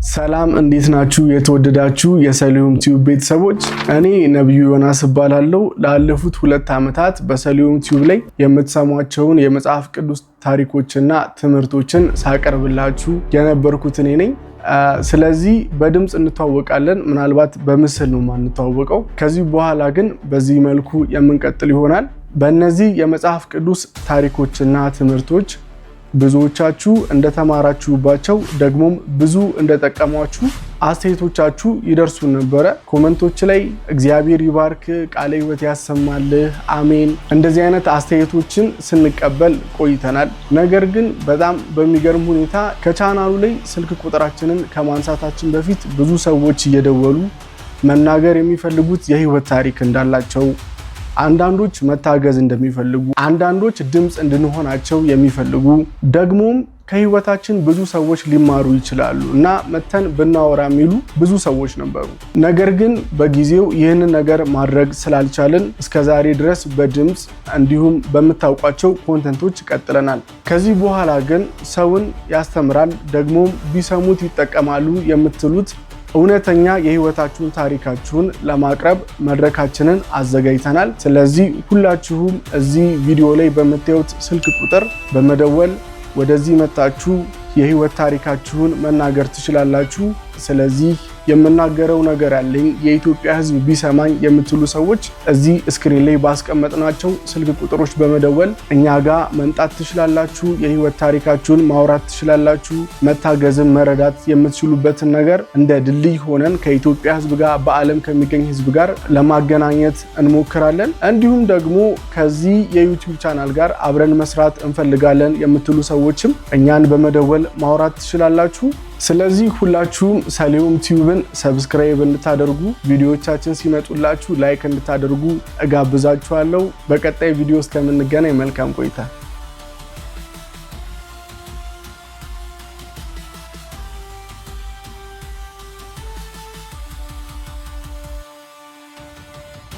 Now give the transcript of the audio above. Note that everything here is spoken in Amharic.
ሰላም እንዴት ናችሁ? የተወደዳችሁ የሰሊሆም ቲዩብ ቤተሰቦች፣ እኔ ነብዩ ዮናስ እባላለሁ። ላለፉት 2 ዓመታት በሰሊሆም ቲዩብ ላይ የምትሰሟቸውን የመጽሐፍ ቅዱስ ታሪኮችና ትምህርቶችን ሳቀርብላችሁ የነበርኩት እኔ ነኝ። ስለዚህ በድምጽ እንተዋወቃለን፣ ምናልባት በምስል ነው ማንተዋወቀው። ከዚህ በኋላ ግን በዚህ መልኩ የምንቀጥል ይሆናል። በእነዚህ የመጽሐፍ ቅዱስ ታሪኮችና ትምህርቶች ብዙዎቻችሁ እንደተማራችሁባቸው ደግሞም ብዙ እንደጠቀሟችሁ አስተያየቶቻችሁ ይደርሱን ነበረ። ኮሜንቶች ላይ እግዚአብሔር ይባርክ፣ ቃለ ሕይወት ያሰማልህ፣ አሜን፣ እንደዚህ አይነት አስተያየቶችን ስንቀበል ቆይተናል። ነገር ግን በጣም በሚገርም ሁኔታ ከቻናሉ ላይ ስልክ ቁጥራችንን ከማንሳታችን በፊት ብዙ ሰዎች እየደወሉ መናገር የሚፈልጉት የህይወት ታሪክ እንዳላቸው፣ አንዳንዶች መታገዝ እንደሚፈልጉ፣ አንዳንዶች ድምጽ እንድንሆናቸው የሚፈልጉ፣ ደግሞም ከህይወታችን ብዙ ሰዎች ሊማሩ ይችላሉ እና መተን ብናወራ የሚሉ ብዙ ሰዎች ነበሩ። ነገር ግን በጊዜው ይህንን ነገር ማድረግ ስላልቻልን እስከዛሬ ድረስ በድምጽ እንዲሁም በምታውቋቸው ኮንተንቶች ቀጥለናል። ከዚህ በኋላ ግን ሰውን ያስተምራል ደግሞም ቢሰሙት ይጠቀማሉ የምትሉት እውነተኛ የህይወታችሁን ታሪካችሁን ለማቅረብ መድረካችንን አዘጋጅተናል። ስለዚህ ሁላችሁም እዚህ ቪዲዮ ላይ በምታዩት ስልክ ቁጥር በመደወል ወደዚህ መጣችሁ የህይወት ታሪካችሁን መናገር ትችላላችሁ። ስለዚህ የምናገረው ነገር ያለኝ የኢትዮጵያ ህዝብ ቢሰማኝ የምትሉ ሰዎች እዚህ ስክሪን ላይ ባስቀመጥናቸው ስልክ ቁጥሮች በመደወል እኛ ጋር መምጣት ትችላላችሁ። የህይወት ታሪካችሁን ማውራት ትችላላችሁ። መታገዝን መረዳት የምትችሉበትን ነገር እንደ ድልድይ ሆነን ከኢትዮጵያ ህዝብ ጋር በዓለም ከሚገኝ ህዝብ ጋር ለማገናኘት እንሞክራለን። እንዲሁም ደግሞ ከዚህ የዩቲዩብ ቻናል ጋር አብረን መስራት እንፈልጋለን የምትሉ ሰዎችም እኛን በመደወል ማውራት ትችላላችሁ። ስለዚህ ሁላችሁም ሰሊሆም ቲዩብን ሰብስክራይብ እንድታደርጉ፣ ቪዲዮዎቻችን ሲመጡላችሁ ላይክ እንድታደርጉ እጋብዛችኋለሁ። በቀጣይ ቪዲዮ እስከምንገናኝ መልካም ቆይታ።